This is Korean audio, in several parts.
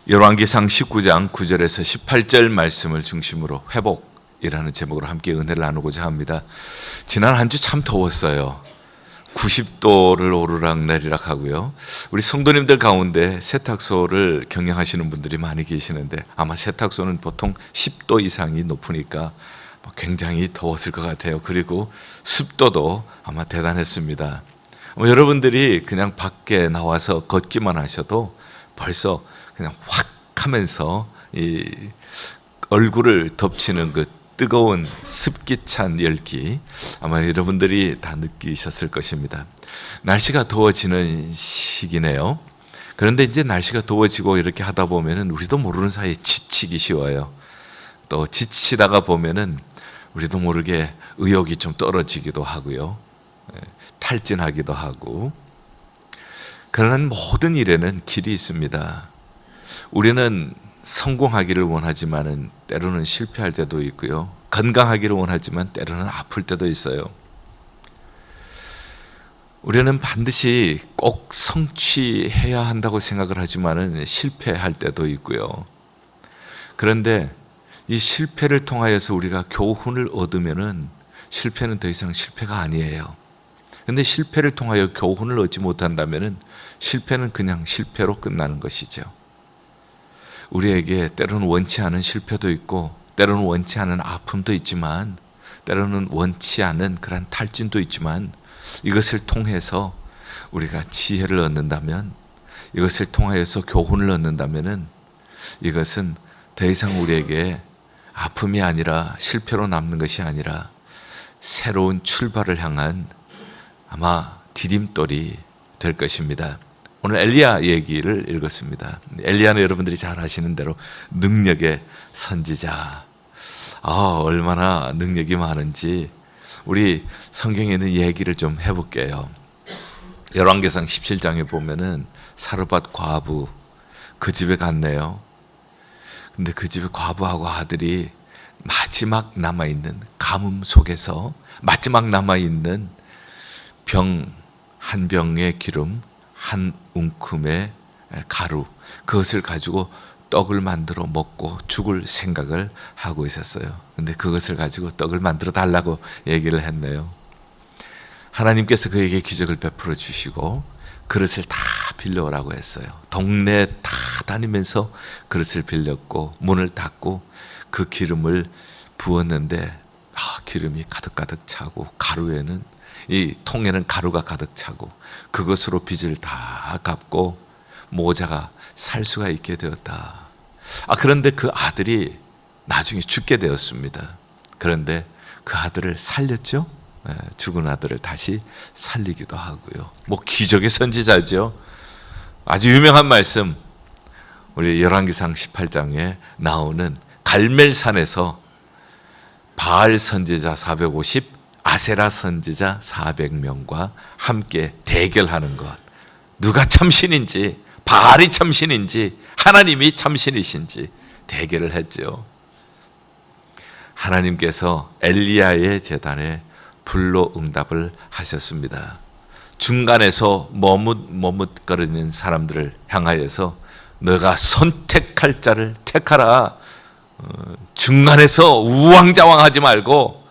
열왕기상 19장 9절에서 18절 말씀을 중심으로 회복이라는 제목으로 함께 은혜를 나누고자 합니다. 지난 한 주 참 더웠어요. 90도를 오르락내리락 하고요. 우리 성도님들 가운데 세탁소를 경영하시는 분들이 많이 계시는데 아마 세탁소는 보통 10도 이상이 높으니까 굉장히 더웠을 것 같아요. 그리고 습도도 아마 대단했습니다. 여러분들이 그냥 밖에 나와서 걷기만 하셔도 벌써 그냥 확 하면서 이 얼굴을 덮치는 그 뜨거운 습기찬 열기 아마 여러분들이 다 느끼셨을 것입니다. 날씨가 더워지는 시기네요. 그런데 이제 날씨가 더워지고 이렇게 하다 보면은 우리도 모르는 사이에 지치기 쉬워요. 또 지치다가 보면은 우리도 모르게 의욕이 좀 떨어지기도 하고요. 탈진하기도 하고. 그러나 모든 일에는 길이 있습니다. 우리는 성공하기를 원하지만은 때로는 실패할 때도 있고요. 건강하기를 원하지만 때로는 아플 때도 있어요. 우리는 반드시 꼭 성취해야 한다고 생각을 하지만은 실패할 때도 있고요. 그런데 이 실패를 통하여서 우리가 교훈을 얻으면은 실패는 더 이상 실패가 아니에요. 근데 실패를 통하여 교훈을 얻지 못한다면은 실패는 그냥 실패로 끝나는 것이죠. 우리에게 때로는 원치 않은 실패도 있고 때로는 원치 않은 아픔도 있지만 때로는 원치 않은 그런 탈진도 있지만 이것을 통해서 우리가 지혜를 얻는다면 이것을 통하여서 교훈을 얻는다면은 이것은 더 이상 우리에게 아픔이 아니라 실패로 남는 것이 아니라 새로운 출발을 향한 아마 디딤돌이 될 것입니다. 오늘 엘리야 얘기를 읽었습니다. 엘리야는 여러분들이 잘 아시는 대로 능력의 선지자. 얼마나 능력이 많은지 우리 성경에 있는 얘기를 좀 해볼게요. 열왕기상 17장에 보면은 사르밧 과부 그 집에 갔네요. 근데 그 집에 과부하고 아들이 마지막 남아있는 가뭄 속에서 마지막 남아있는 한 병의 기름 한 웅큼의 가루 그것을 가지고 떡을 만들어 먹고 죽을 생각을 하고 있었어요. 근데 그것을 가지고 떡을 만들어 달라고 얘기를 했네요. 하나님께서 그에게 기적을 베풀어 주시고 그릇을 다 빌려오라고 했어요. 동네 다 다니면서 그릇을 빌렸고 문을 닫고 그 기름을 부었는데 기름이 가득가득 차고 가루에는 이 통에는 가루가 가득 차고 그것으로 빚을 다 갚고 모자가 살 수가 있게 되었다. 그런데 그 아들이 나중에 죽게 되었습니다. 그런데 그 아들을 살렸죠. 죽은 아들을 다시 살리기도 하고요. 기적의 선지자죠. 아주 유명한 말씀 우리 열왕기상 18장에 나오는 갈멜산에서 바알 선지자 450 아세라 선지자 400명과 함께 대결하는 것. 누가 참신인지, 바알이 참신인지, 하나님이 참신이신지 대결을 했죠. 하나님께서 엘리야의 제단에 불로 응답을 하셨습니다. 중간에서 머뭇거리는 사람들을 향하여서 너가 선택할 자를 택하라. 중간에서 우왕좌왕하지 말고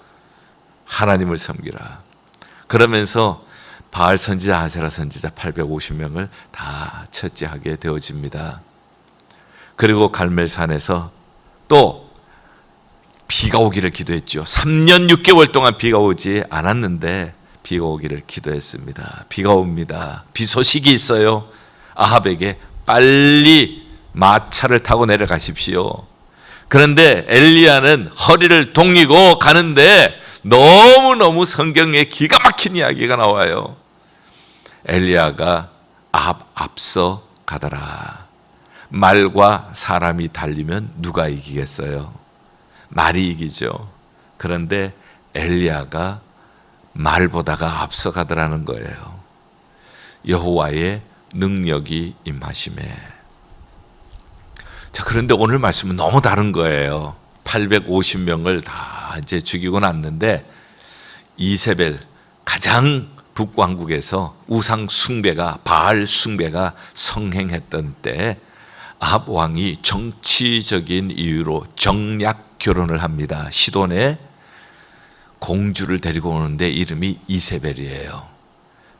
하나님을 섬기라. 그러면서 바알 선지자, 아세라 선지자 850명을 다 처치하게 되어집니다. 그리고 갈멜산에서 또 비가 오기를 기도했죠. 3년 6개월 동안 비가 오지 않았는데 비가 오기를 기도했습니다. 비가 옵니다. 비 소식이 있어요. 아합에게 빨리 마차를 타고 내려가십시오. 그런데 엘리야는 허리를 동이고 가는데 너무너무 성경에 기가 막힌 이야기가 나와요. 엘리야가 앞서 가더라. 말과 사람이 달리면 누가 이기겠어요? 말이 이기죠. 그런데 엘리야가 말보다가 앞서 가더라는 거예요. 여호와의 능력이 임하심에. 자, 그런데 오늘 말씀은 너무 다른 거예요. 850명을 다 이제 죽이고 났는데 이세벨 가장 북왕국에서 우상 숭배가 바알 숭배가 성행했던 때 아합 왕이 정치적인 이유로 정략 결혼을 합니다. 시돈에 공주를 데리고 오는데 이름이 이세벨이에요.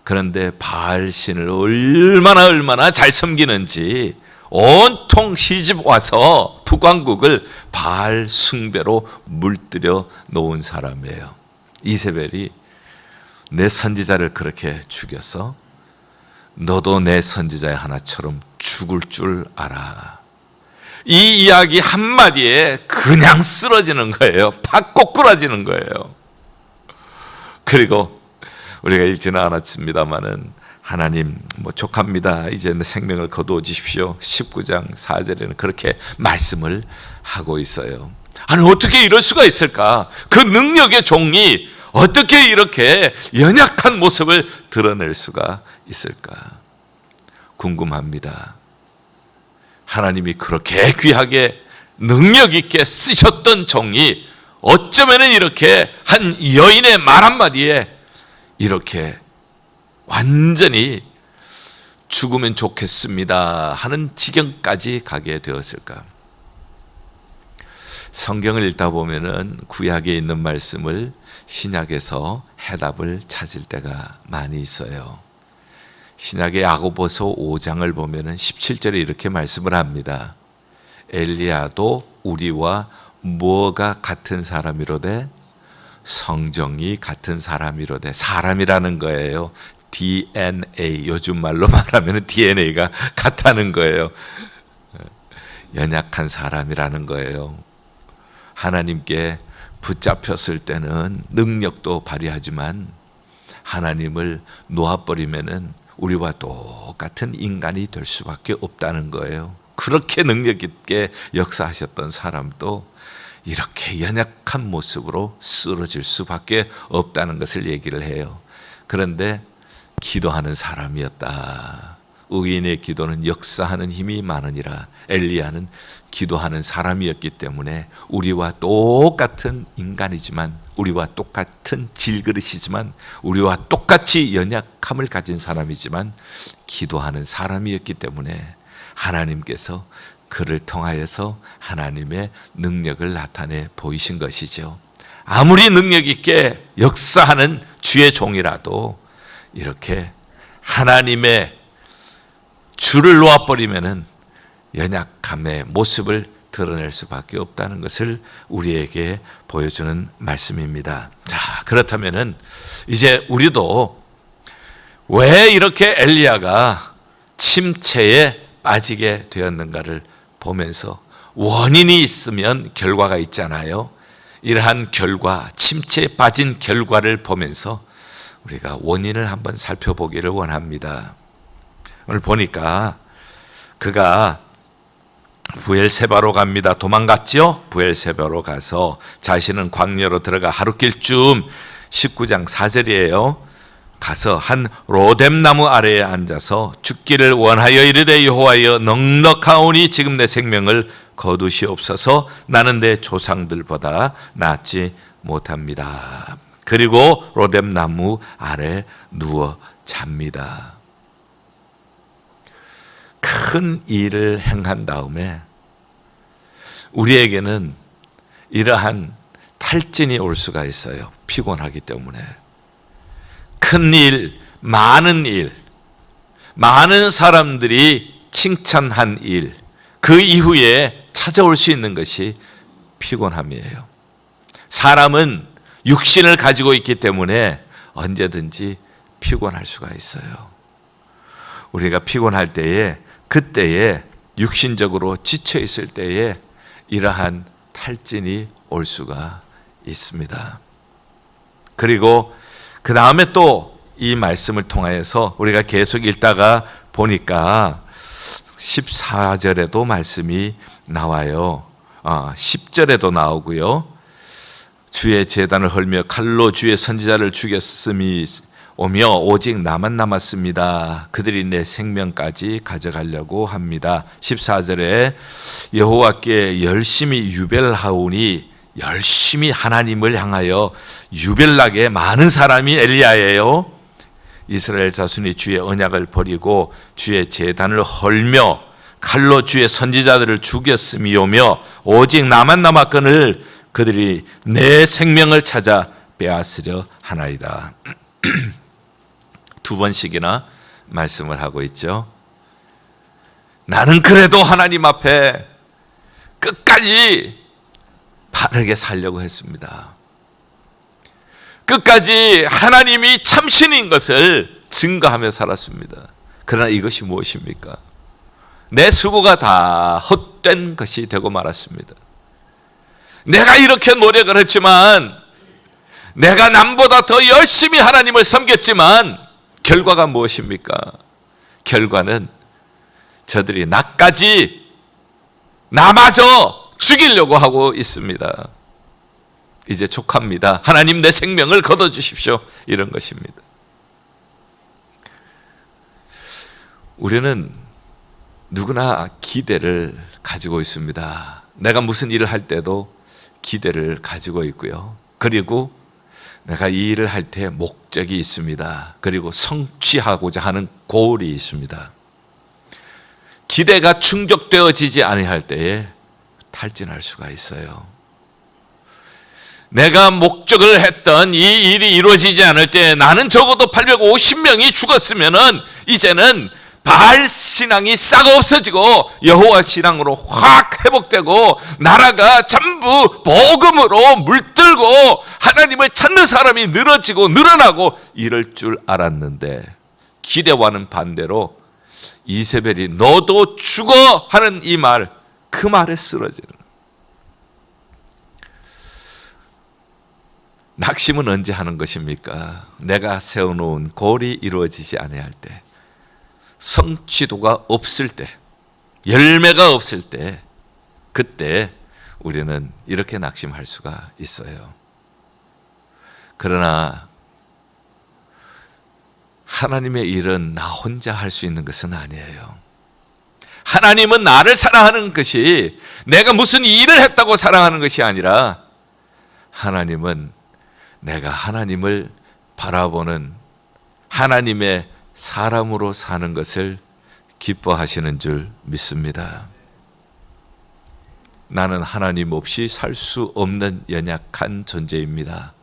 그런데 바알 신을 얼마나 잘 섬기는지 온통 시집 와서 북왕국을 바알 숭배로 물들여 놓은 사람이에요. 이세벨이 내 선지자를 그렇게 죽였어? 너도 내 선지자의 하나처럼 죽을 줄 알아. 이 이야기 한마디에 그냥 쓰러지는 거예요. 팍 꼬꾸라지는 거예요. 그리고 우리가 읽지는 않았습니다마는 하나님 족합니다. 이제 내 생명을 거두어 주십시오. 19장 4절에는 그렇게 말씀을 하고 있어요. 아니 어떻게 이럴 수가 있을까? 그 능력의 종이 어떻게 이렇게 연약한 모습을 드러낼 수가 있을까? 궁금합니다. 하나님이 그렇게 귀하게 능력 있게 쓰셨던 종이 어쩌면 이렇게 한 여인의 말 한마디에 이렇게 완전히 죽으면 좋겠습니다 하는 지경까지 가게 되었을까? 성경을 읽다 보면은 구약에 있는 말씀을 신약에서 해답을 찾을 때가 많이 있어요. 신약의 야고보서 5장을 보면은 17절에 이렇게 말씀을 합니다. 엘리야도 우리와 뭐가 같은 사람이로되 성정이 같은 사람이로되, 사람이라는 거예요. DNA, 요즘 말로 말하면 DNA가 같다는 거예요. 연약한 사람이라는 거예요. 하나님께 붙잡혔을 때는 능력도 발휘하지만 하나님을 놓아버리면은 우리와 똑같은 인간이 될 수밖에 없다는 거예요. 그렇게 능력 있게 역사하셨던 사람도 이렇게 연약한 모습으로 쓰러질 수밖에 없다는 것을 얘기를 해요. 그런데 기도하는 사람이었다. 의인의 기도는 역사하는 힘이 많으니라. 엘리야는 기도하는 사람이었기 때문에 우리와 똑같은 인간이지만, 우리와 똑같은 질그릇이지만, 우리와 똑같이 연약함을 가진 사람이지만 기도하는 사람이었기 때문에 하나님께서 그를 통하여서 하나님의 능력을 나타내 보이신 것이죠. 아무리 능력 있게 역사하는 주의 종이라도 이렇게 하나님의 주를 놓아버리면은 연약함의 모습을 드러낼 수밖에 없다는 것을 우리에게 보여주는 말씀입니다. 자, 그렇다면은 이제 우리도 왜 이렇게 엘리야가 침체에 빠지게 되었는가를 보면서, 원인이 있으면 결과가 있잖아요. 이러한 결과, 침체에 빠진 결과를 보면서 우리가 원인을 한번 살펴보기를 원합니다. 오늘 보니까 그가 부엘세바로 갑니다. 도망갔죠? 부엘세바로 가서 자신은 광야로 들어가 하룻길쯤, 19장 4절이에요. 가서 한 로뎀나무 아래에 앉아서 죽기를 원하여 이르되 여호와여 넉넉하오니 지금 내 생명을 거두시옵소서. 나는 내 조상들보다 낫지 못합니다. 그리고 로뎀나무 아래 누워 잡니다. 큰 일을 행한 다음에 우리에게는 이러한 탈진이 올 수가 있어요. 피곤하기 때문에. 큰 일, 많은 사람들이 칭찬한 일, 그 이후에 찾아올 수 있는 것이 피곤함이에요. 사람은 육신을 가지고 있기 때문에 언제든지 피곤할 수가 있어요. 우리가 피곤할 때에, 그때에 육신적으로 지쳐 있을 때에 이러한 탈진이 올 수가 있습니다. 그리고 그 다음에 또 이 말씀을 통하여서 우리가 계속 읽다가 보니까 14절에도 말씀이 나와요. 10절에도 나오고요. 주의 제단을 헐며 칼로 주의 선지자를 죽였음이 오며 오직 나만 남았습니다. 그들이 내 생명까지 가져가려고 합니다. 14절에 여호와께 열심히 유별하오니, 열심히 하나님을 향하여 유별나게 많은 사람이 엘리야예요. 이스라엘 자손이 주의 언약을 버리고 주의 제단을 헐며 칼로 주의 선지자들을 죽였음이오며 오직 나만 남았거늘 그들이 내 생명을 찾아 빼앗으려 하나이다. 두 번씩이나 말씀을 하고 있죠. 나는 그래도 하나님 앞에 끝까지 바르게 살려고 했습니다. 끝까지 하나님이 참신인 것을 증거하며 살았습니다. 그러나 이것이 무엇입니까? 내 수고가 다 헛된 것이 되고 말았습니다. 내가 이렇게 노력을 했지만, 내가 남보다 더 열심히 하나님을 섬겼지만 결과가 무엇입니까? 결과는 저들이 나까지, 나마저 죽이려고 하고 있습니다. 이제 족합니다. 하나님 내 생명을 거둬주십시오. 이런 것입니다. 우리는 누구나 기대를 가지고 있습니다. 내가 무슨 일을 할 때도 기대를 가지고 있고요. 그리고 내가 이 일을 할 때 목적이 있습니다. 그리고 성취하고자 하는 고울이 있습니다. 기대가 충족되어지지 아니할 때에 탈진할 수가 있어요. 내가 목적을 했던 이 일이 이루어지지 않을 때 나는 적어도 850명이 죽었으면은 이제는 바알 신앙이 싹 없어지고 여호와 신앙으로 확 회복되고 나라가 전부 복음으로 물들고 하나님을 찾는 사람이 늘어지고 늘어나고 이럴 줄 알았는데, 기대와는 반대로 이세벨이 너도 죽어 하는 이 말, 그 말에 쓰러지는. 낙심은 언제 하는 것입니까? 내가 세워놓은 골이 이루어지지 아니할 때, 성취도가 없을 때, 열매가 없을 때, 그때 우리는 이렇게 낙심할 수가 있어요. 그러나 하나님의 일은 나 혼자 할 수 있는 것은 아니에요. 하나님은 나를 사랑하는 것이 내가 무슨 일을 했다고 사랑하는 것이 아니라, 하나님은 내가 하나님을 바라보는 하나님의 사람으로 사는 것을 기뻐하시는 줄 믿습니다. 나는 하나님 없이 살 수 없는 연약한 존재입니다.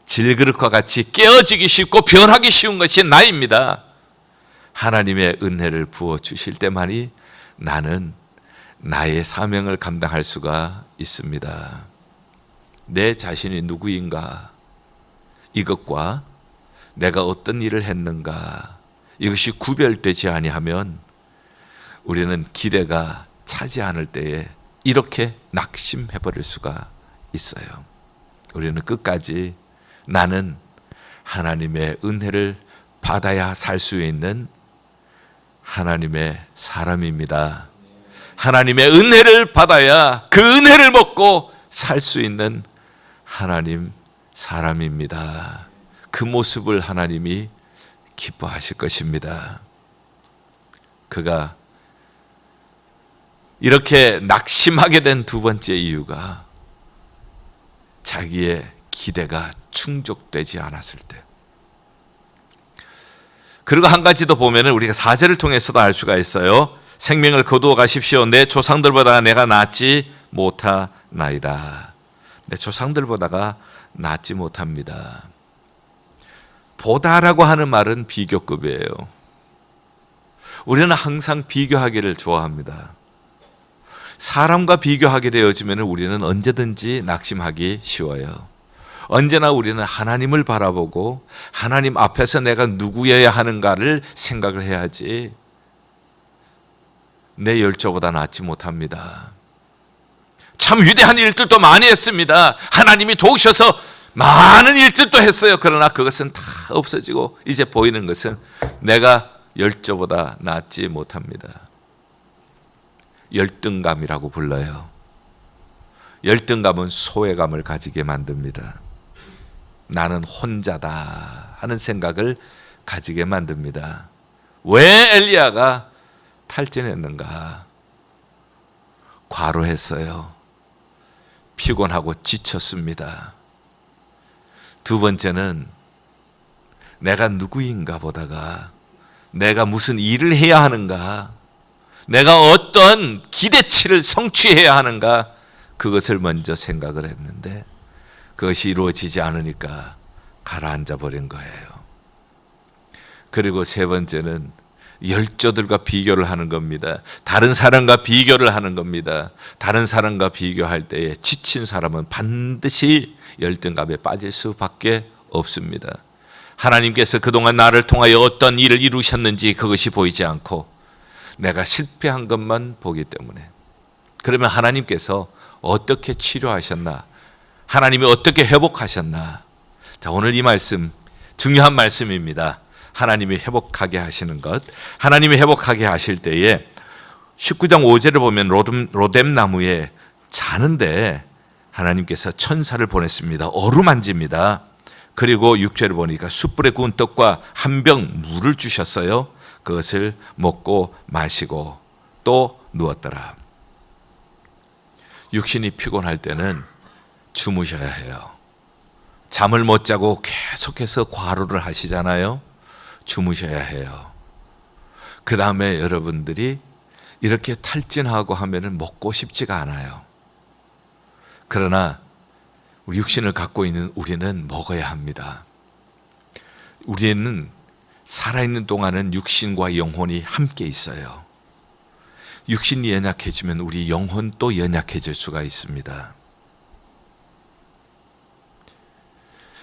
질그릇과 같이 깨어지기 쉽고 변하기 쉬운 것이 나입니다. 하나님의 은혜를 부어주실 때만이 나는 나의 사명을 감당할 수가 있습니다. 내 자신이 누구인가, 이것과 내가 어떤 일을 했는가, 이것이 구별되지 아니하면 우리는 기대가 차지 않을 때에 이렇게 낙심해버릴 수가 있어요. 우리는 끝까지 나는 하나님의 은혜를 받아야 살 수 있는 하나님의 사람입니다. 하나님의 은혜를 받아야 그 은혜를 먹고 살 수 있는 하나님 사람입니다. 그 모습을 하나님이 기뻐하실 것입니다. 그가 이렇게 낙심하게 된 두 번째 이유가 자기의 기대가 충족되지 않았을 때. 그리고 한 가지 더 보면은 우리가 4절을 통해서도 알 수가 있어요. 생명을 거두어 가십시오. 내 조상들보다 내가 낫지 못하나이다. 내 조상들보다가 낫지 못합니다. 보다라고 하는 말은 비교급이에요. 우리는 항상 비교하기를 좋아합니다. 사람과 비교하게 되어지면 우리는 언제든지 낙심하기 쉬워요. 언제나 우리는 하나님을 바라보고 하나님 앞에서 내가 누구여야 하는가를 생각을 해야지, 내 열조보다 낫지 못합니다. 참 위대한 일들도 많이 했습니다. 하나님이 도우셔서 많은 일들도 했어요. 그러나 그것은 다 없어지고 이제 보이는 것은 내가 열조보다 낫지 못합니다. 열등감이라고 불러요. 열등감은 소외감을 가지게 만듭니다. 나는 혼자다 하는 생각을 가지게 만듭니다. 왜 엘리야가 탈진했는가? 과로했어요. 피곤하고 지쳤습니다. 두 번째는 내가 누구인가 보다가 내가 무슨 일을 해야 하는가, 내가 어떤 기대치를 성취해야 하는가, 그것을 먼저 생각을 했는데 그것이 이루어지지 않으니까 가라앉아 버린 거예요. 그리고 세 번째는 열조들과 비교를 하는 겁니다. 다른 사람과 비교를 하는 겁니다. 다른 사람과 비교할 때에 지친 사람은 반드시 열등감에 빠질 수밖에 없습니다. 하나님께서 그동안 나를 통하여 어떤 일을 이루셨는지 그것이 보이지 않고 내가 실패한 것만 보기 때문에, 그러면 하나님께서 어떻게 치료하셨나, 하나님이 어떻게 회복하셨나. 자, 오늘 이 말씀 중요한 말씀입니다. 하나님이 회복하게 하시는 것. 하나님이 회복하게 하실 때에 19장 5절을 보면 로뎀 나무에 자는데 하나님께서 천사를 보냈습니다. 어루만집니다. 그리고 6절을 보니까 숯불에 구운 떡과 한 병 물을 주셨어요. 그것을 먹고 마시고 또 누웠더라. 육신이 피곤할 때는 주무셔야 해요. 잠을 못 자고 계속해서 과로를 하시잖아요. 주무셔야 해요. 그 다음에 여러분들이 이렇게 탈진하고 하면은 먹고 싶지가 않아요. 그러나 우리 육신을 갖고 있는 우리는 먹어야 합니다. 우리는 살아있는 동안은 육신과 영혼이 함께 있어요. 육신이 연약해지면 우리 영혼도 연약해질 수가 있습니다.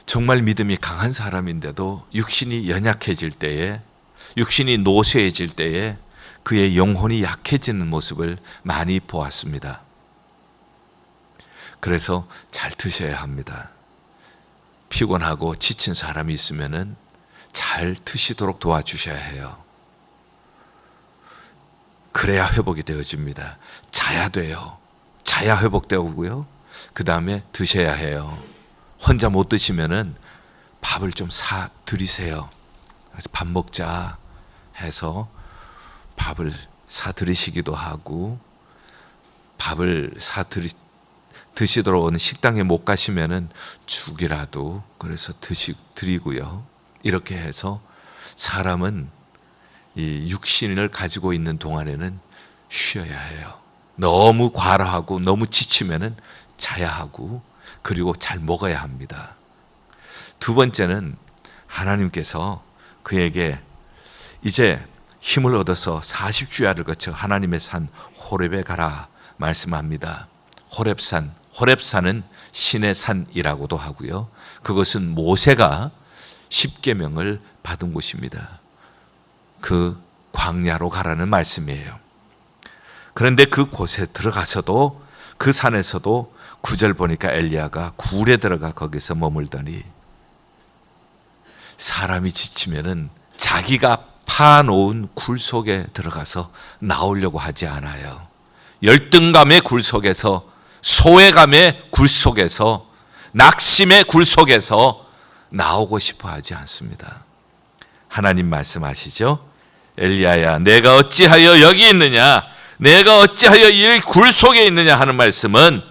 정말 믿음이 강한 사람인데도 육신이 연약해질 때에, 육신이 노쇠해질 때에 그의 영혼이 약해지는 모습을 많이 보았습니다. 그래서 잘 드셔야 합니다. 피곤하고 지친 사람이 있으면은 잘 드시도록 도와주셔야 해요. 그래야 회복이 되어집니다. 자야 돼요. 자야 회복되고요. 그 다음에 드셔야 해요. 혼자 못 드시면은 밥을 좀 사 드리세요. 그래서 밥 먹자 해서 밥을 사 드리시기도 하고, 밥을 사 드시도록 식당에 못 가시면은 죽이라도 그래서 드리고요. 이렇게 해서 사람은 이 육신을 가지고 있는 동안에는 쉬어야 해요. 너무 과로하고 너무 지치면은 자야 하고, 그리고 잘 먹어야 합니다. 두 번째는 하나님께서 그에게 이제 힘을 얻어서 40주야를 거쳐 하나님의 산 호렙에 가라 말씀합니다. 호렙산은 신의 산이라고도 하고요. 그것은 모세가 십계명을 받은 곳입니다. 그 광야로 가라는 말씀이에요. 그런데 그 곳에 들어가서도, 그 산에서도 9절 보니까 엘리야가 굴에 들어가 거기서 머물더니, 사람이 지치면은 자기가 파놓은 굴 속에 들어가서 나오려고 하지 않아요. 열등감의 굴 속에서, 소외감의 굴 속에서, 낙심의 굴 속에서 나오고 싶어 하지 않습니다. 하나님 말씀하시죠. 엘리야야, 내가 어찌하여 여기 있느냐, 내가 어찌하여 이 굴 속에 있느냐 하는 말씀은,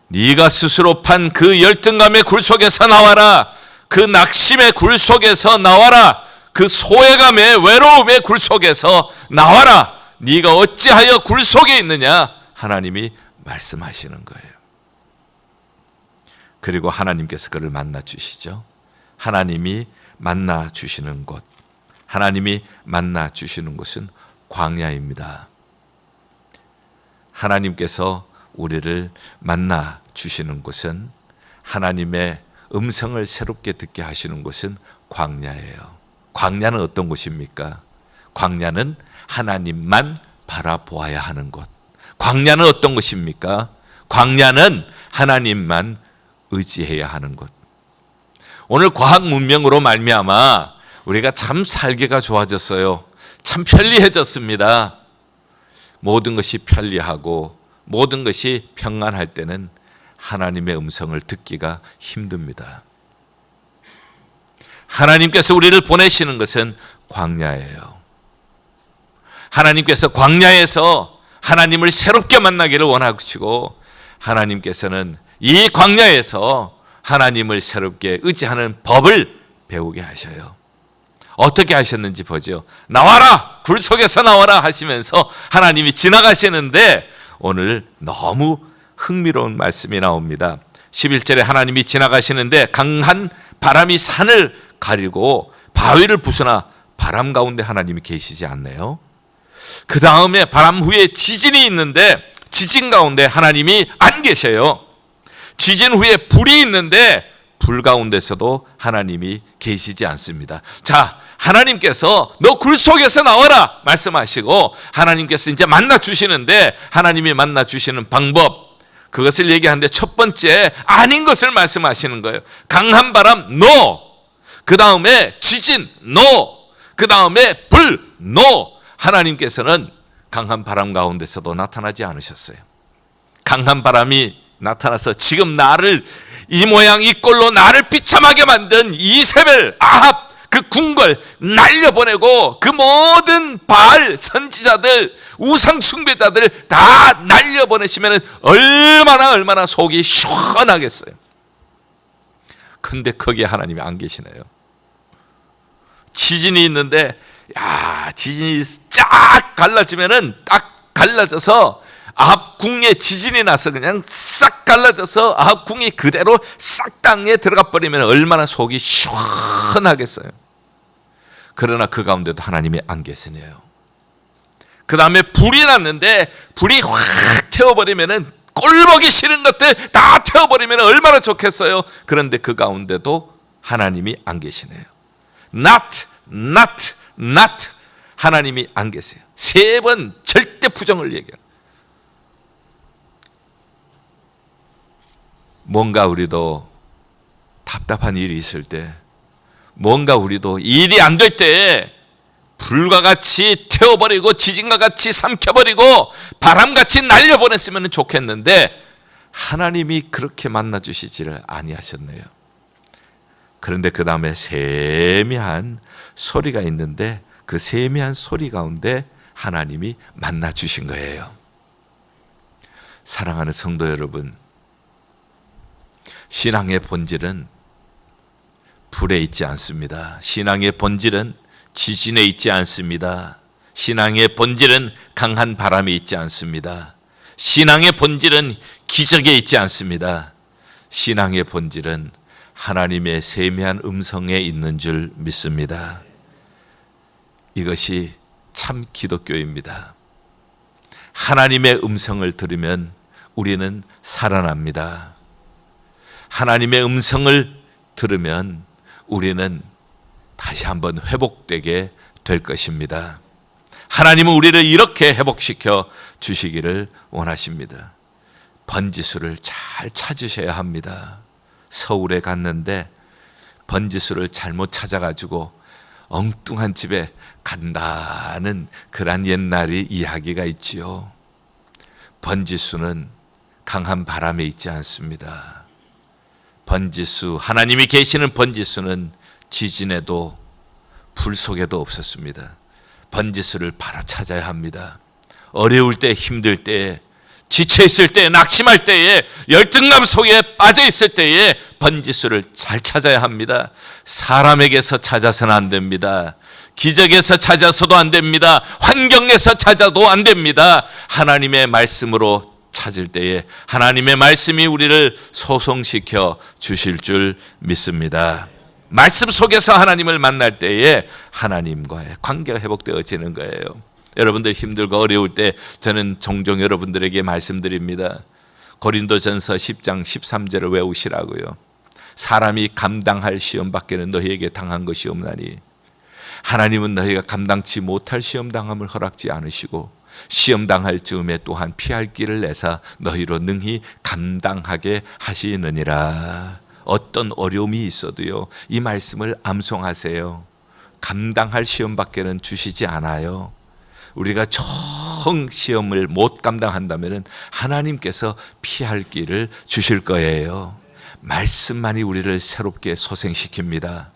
네가 스스로 판 그 열등감의 굴 속에서 나와라. 그 낙심의 굴 속에서 나와라. 그 소외감의 외로움의 굴 속에서 나와라. 네가 어찌하여 굴 속에 있느냐 하나님이 말씀하시는 거예요. 그리고 하나님께서 그를 만나 주시죠. 하나님이 만나 주시는 곳, 하나님이 만나 주시는 곳은 광야입니다. 하나님께서 우리를 만나 주시는 곳은, 하나님의 음성을 새롭게 듣게 하시는 곳은 광야예요. 광야는 어떤 곳입니까? 광야는 하나님만 바라보아야 하는 곳. 광야는 어떤 곳입니까? 광야는 하나님만 의지해야 하는 곳. 오늘 과학 문명으로 말미암아 우리가 참 살기가 좋아졌어요. 참 편리해졌습니다. 모든 것이 편리하고 모든 것이 평안할 때는 하나님의 음성을 듣기가 힘듭니다. 하나님께서 우리를 보내시는 것은 광야예요. 하나님께서 광야에서 하나님을 새롭게 만나기를 원하시고, 하나님께서는 이 광야에서 하나님을 새롭게 의지하는 법을 배우게 하셔요. 어떻게 하셨는지 보죠. 나와라! 굴 속에서 나와라! 하시면서 하나님이 지나가시는데 오늘 너무 흥미로운 말씀이 나옵니다. 11절에 하나님이 지나가시는데 강한 바람이 산을 가리고 바위를 부수나 바람 가운데 하나님이 계시지 않네요. 그 다음에 바람 후에 지진이 있는데 지진 가운데 하나님이 안 계셔요. 지진 후에 불이 있는데 불 가운데서도 하나님이 계시지 않습니다. 자, 하나님께서 너 굴 속에서 나와라 말씀하시고 하나님께서 이제 만나 주시는데 하나님이 만나 주시는 방법, 그것을 얘기하는데 첫 번째 아닌 것을 말씀하시는 거예요. 강한 바람 NO, 그 다음에 지진 NO, 그 다음에 불 NO. 하나님께서는 강한 바람 가운데서도 나타나지 않으셨어요. 강한 바람이 나타나서 지금 나를 이 모양 이 꼴로 나를 비참하게 만든 이세벨, 아합 그 궁궐 날려보내고 그 모든 바알 선지자들, 우상 숭배자들 다 날려보내시면 얼마나 속이 시원하겠어요. 근데 거기에 하나님이 안 계시네요. 지진이 있는데 지진이 쫙 갈라지면은 딱 갈라져서 아합 궁에 지진이 나서 그냥 싹 갈라져서 아합 궁이 그대로 싹 땅에 들어가 버리면 얼마나 속이 시원하겠어요. 그러나 그 가운데도 하나님이 안 계시네요. 그 다음에 불이 났는데 불이 확 태워버리면은 꼴보기 싫은 것들 다 태워버리면 얼마나 좋겠어요. 그런데 그 가운데도 하나님이 안 계시네요. not 하나님이 안 계세요. 3번 절대 부정을 얘기해요. 뭔가 우리도 답답한 일이 있을 때, 뭔가 우리도 일이 안 될 때 불과 같이 태워버리고 지진과 같이 삼켜버리고 바람같이 날려보냈으면 좋겠는데 하나님이 그렇게 만나주시지를 아니하셨네요. 그런데 그 다음에 세미한 소리가 있는데 그 세미한 소리 가운데 하나님이 만나주신 거예요. 사랑하는 성도 여러분, 신앙의 본질은 불에 있지 않습니다. 신앙의 본질은 지진에 있지 않습니다. 신앙의 본질은 강한 바람에 있지 않습니다. 신앙의 본질은 기적에 있지 않습니다. 신앙의 본질은 하나님의 세미한 음성에 있는 줄 믿습니다. 이것이 참 기독교입니다. 하나님의 음성을 들으면 우리는 살아납니다. 하나님의 음성을 들으면 우리는 다시 한번 회복되게 될 것입니다. 하나님은 우리를 이렇게 회복시켜 주시기를 원하십니다. 번지수를 잘 찾으셔야 합니다. 서울에 갔는데 번지수를 잘못 찾아가지고 엉뚱한 집에 간다는 그런 옛날의 이야기가 있지요. 번지수는 강한 바람에 있지 않습니다. 번지수, 하나님이 계시는 번지수는 지진에도 불 속에도 없었습니다. 번지수를 바로 찾아야 합니다. 어려울 때, 힘들 때, 지쳐 있을 때, 낙심할 때에, 열등감 속에 빠져 있을 때에 번지수를 잘 찾아야 합니다. 사람에게서 찾아서는 안 됩니다. 기적에서 찾아서도 안 됩니다. 환경에서 찾아도 안 됩니다. 하나님의 말씀으로 찾을 때에 하나님의 말씀이 우리를 소송시켜 주실 줄 믿습니다. 말씀 속에서 하나님을 만날 때에 하나님과의 관계가 회복되어지는 거예요. 여러분들 힘들고 어려울 때 저는 종종 여러분들에게 말씀드립니다. 고린도전서 10장 13절을 외우시라고요. 사람이 감당할 시험 밖에는 너희에게 당한 것이 없나니 하나님은 너희가 감당치 못할 시험 당함을 허락지 않으시고 시험 당할 즈음에 또한 피할 길을 내사 너희로 능히 감당하게 하시느니라. 어떤 어려움이 있어도요, 이 말씀을 암송하세요. 감당할 시험 밖에는 주시지 않아요. 우리가 정 시험을 못 감당한다면 하나님께서 피할 길을 주실 거예요. 말씀만이 우리를 새롭게 소생시킵니다.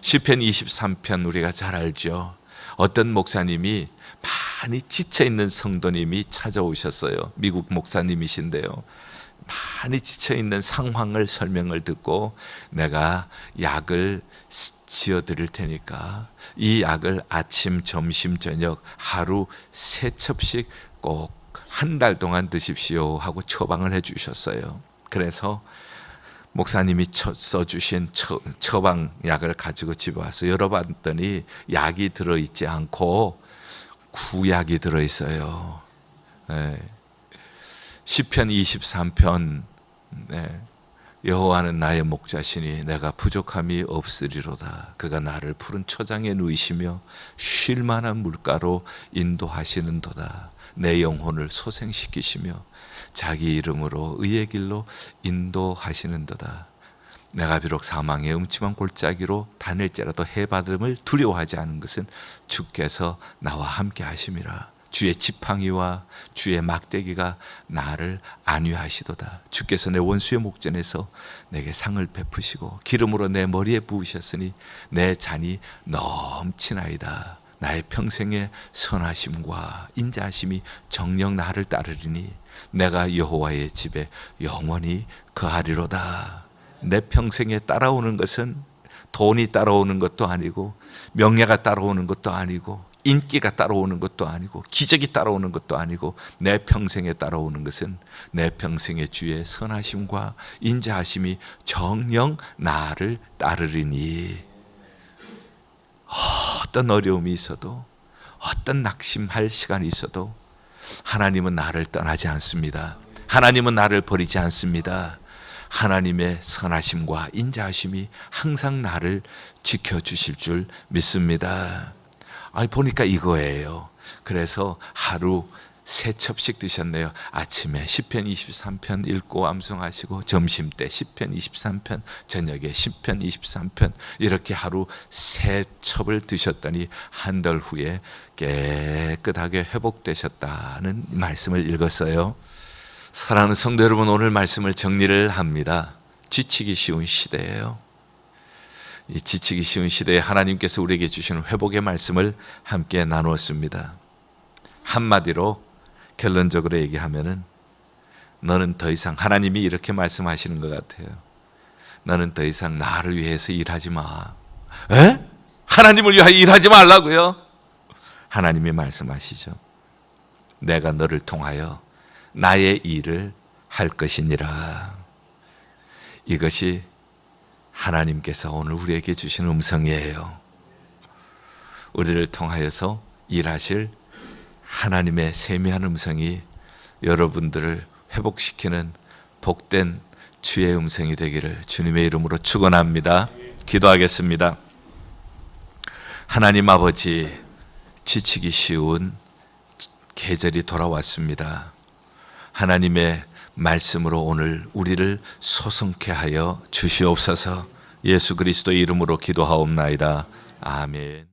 시편 23편 우리가 잘 알죠. 어떤 목사님이 많이 지쳐있는 성도님이 찾아오셨어요. 미국 목사님이신데요. 많이 지쳐있는 상황을 설명을 듣고 내가 약을 지어드릴 테니까 이 약을 아침, 점심, 저녁 하루 3첩씩 꼭 한 달 동안 드십시오 하고 처방을 해 주셨어요. 그래서 목사님이 써주신 처방약을 가지고 집에 와서 열어봤더니 약이 들어있지 않고 구약이 들어있어요. 네. 시편 23편 여호와는 나의 목자시니 내가 부족함이 없으리로다. 그가 나를 푸른 초장에 누이시며 쉴 만한 물가로 인도하시는도다. 내 영혼을 소생시키시며 자기 이름으로 의의 길로 인도하시는도다. 내가 비록 사망의 음침한 골짜기로 다닐지라도 해받음을 두려워하지 않은 것은 주께서 나와 함께 하심이라. 주의 지팡이와 주의 막대기가 나를 안위하시도다. 주께서 내 원수의 목전에서 내게 상을 베푸시고 기름으로 내 머리에 부으셨으니 내 잔이 넘치나이다. 나의 평생의 선하심과 인자하심이 정녕 나를 따르리니 내가 여호와의 집에 영원히 거하리로다. 내 평생에 따라오는 것은 돈이 따라오는 것도 아니고 명예가 따라오는 것도 아니고 인기가 따라오는 것도 아니고 기적이 따라오는 것도 아니고 내 평생에 따라오는 것은 내 평생의 주의 선하심과 인자하심이 정녕 나를 따르리니. 어떤 어려움이 있어도 어떤 낙심할 시간이 있어도 하나님은 나를 떠나지 않습니다. 하나님은 나를 버리지 않습니다. 하나님의 선하심과 인자하심이 항상 나를 지켜주실 줄 믿습니다. 보니까 이거예요. 그래서 하루 3첩씩 드셨네요. 아침에 시편 23편 읽고 암송하시고 점심때 시편 23편, 저녁에 시편 23편 이렇게 하루 3첩을 드셨더니 한 달 후에 깨끗하게 회복되셨다는 말씀을 읽었어요. 사랑하는 성도 여러분, 오늘 말씀을 정리를 합니다. 지치기 쉬운 시대예요. 이 지치기 쉬운 시대에 하나님께서 우리에게 주시는 회복의 말씀을 함께 나누었습니다. 한마디로 결론적으로 얘기하면은 너는 더 이상, 하나님이 이렇게 말씀하시는 것 같아요. 너는 더 이상 나를 위해서 일하지 마. 에? 하나님을 위하여 일하지 말라고요? 하나님이 말씀하시죠. 내가 너를 통하여 나의 일을 할 것이니라. 이것이 하나님께서 오늘 우리에게 주신 음성이에요. 우리를 통하여서 일하실 하나님의 세미한 음성이 여러분들을 회복시키는 복된 주의 음성이 되기를 주님의 이름으로 축원합니다. 기도하겠습니다. 하나님 아버지, 지치기 쉬운 계절이 돌아왔습니다. 하나님의 말씀으로 오늘 우리를 소성케 하여 주시옵소서. 예수 그리스도의 이름으로 기도하옵나이다. 아멘.